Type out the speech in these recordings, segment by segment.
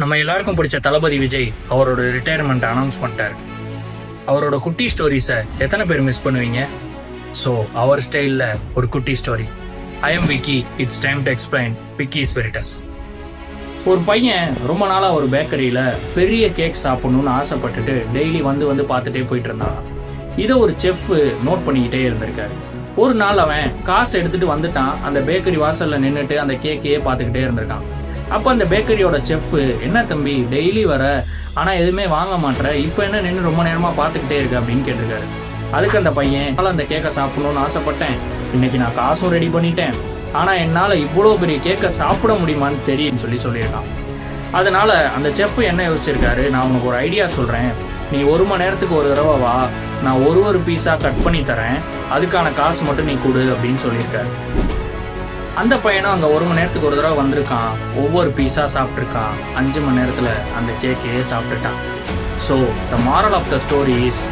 நம்ம எல்லாருக்கும் பிடிச்ச தளபதி விஜய் அவரோட ரிட்டையர்மெண்ட் அனௌன்ஸ் பண்ணிட்டாரு. அவரோட குட்டி ஸ்டோரிஸை எத்தனை பேர் மிஸ் பண்ணுவீங்க? ஸோ அவர் ஸ்டைலில் ஒரு குட்டி story. I am Vicky, it's time to explain Vicky's veritas. ஒரு பையன் ரொம்ப நாளாக ஒரு பேக்கரியில் பெரிய கேக் சாப்பிடணும்னு ஆசைப்பட்டுட்டு டெய்லி வந்து பார்த்துட்டே போயிட்டு இருந்தான். இதை ஒரு செஃப் நோட் பண்ணிக்கிட்டே இருந்திருக்காரு. ஒரு நாள் அவன் காசு எடுத்துட்டு வந்துட்டான். அந்த பேக்கரி வாசல்ல நின்றுட்டு அந்த கேக்கையே பார்த்துக்கிட்டே இருந்திருக்கான். அப்போ அந்த பேக்கரியோட செஃப், என்ன தம்பி டெய்லி வர ஆனா எதுவுமே வாங்க மாட்டேற, இப்போ என்ன நின்று ரொம்ப நேரமா பார்த்துக்கிட்டே இருக்கு அப்படின்னு கேட்டிருக்காரு. அதுக்கு அந்த பையன், அந்த கேக்கை சாப்பிடணும்னு ஆசைப்பட்டேன், இன்னைக்கு நான் காசும் ரெடி பண்ணிட்டேன், ஆனா என்னால இவ்வளோ பெரிய கேக்கை சாப்பிட முடியுமான்னு தெரியும்னு சொல்லியிருக்கான். அதனால அந்த செஃப் என்ன யோசிச்சிருக்காரு, நான் உனக்கு ஒரு ஐடியா சொல்றேன், நீ 1 மணி நேரத்துக்கு ஒரு தடவை வா, நான் ஒரு பீஸா கட் பண்ணி தரேன், அதுக்கான காசு மட்டும் நீ கொடு அப்படின்னு சொல்லியிருக்காரு. அந்த பையனும் அங்கே 1 மணி நேரத்துக்கு ஒரு தடவை வந்திருக்கான், ஒவ்வொரு பீஸா சாப்பிட்ருக்கான். 5 மணி நேரத்தில் அந்த கேக்கையே சாப்பிட்டுட்டான். So the moral of the story is,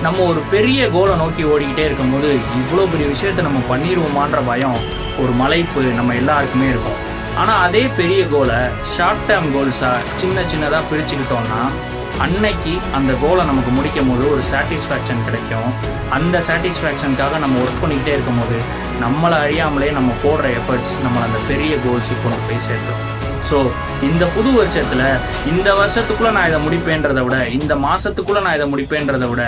நம்ம ஒரு பெரிய கோலை நோக்கி ஓடிக்கிட்டே இருக்கும்போது இவ்வளோ பெரிய விஷயத்த நம்ம பண்ணிடுவோமான்ற பயம், ஒரு மலைப்பு நம்ம எல்லாருக்குமே இருக்கும். ஆனால் அதே பெரிய கோலை ஷார்ட் டேர்ம் கோல்ஸாக சின்னதாக பிரிச்சுக்கிட்டோம்னா அன்னைக்கு அந்த கோலை நமக்கு முடிக்கும் போது ஒரு சாட்டிஸ்ஃபேக்ஷன் கிடைக்கும். அந்த சாட்டிஸ்ஃபேக்ஷனுக்காக நம்ம ஒர்க் பண்ணிக்கிட்டே இருக்கும் போது நம்மளை அறியாமலே நம்ம போடுற எஃபர்ட்ஸ் நம்மளை அந்த பெரிய கோல்ஸுக்கு நம்ம போய் சேர்த்தோம். ஸோ இந்த புது வருஷத்தில், இந்த வருஷத்துக்குள்ளே நான் இதை முடிப்பேன்றதை விட, இந்த மாதத்துக்குள்ளே நான் இதை முடிப்பேன்றதை விட,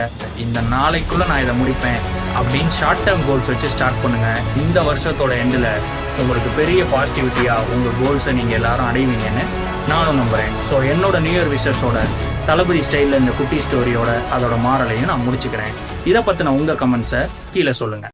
இந்த நாளைக்குள்ளே நான் இதை முடிப்பேன் அப்படின்னு ஷார்ட் டேர்ம் கோல்ஸ் வச்சு ஸ்டார்ட் பண்ணுங்கள். இந்த வருஷத்தோட எண்டில் உங்களுக்கு பெரிய பாசிட்டிவிட்டியாக உங்கள் கோல்ஸை நீங்கள் எல்லாரும் அடைவீங்கன்னு நானும் நம்புகிறேன். ஸோ என்னோட நியூ இயர் விஷஸோட தளபதி ஸ்டைலில் இந்த குட்டி ஸ்டோரியோட அதோட மாரலையும் நான் முடிச்சுக்கிறேன். இதை பற்றின உங்கள் கமெண்ட்ஸை கீழே சொல்லுங்கள்.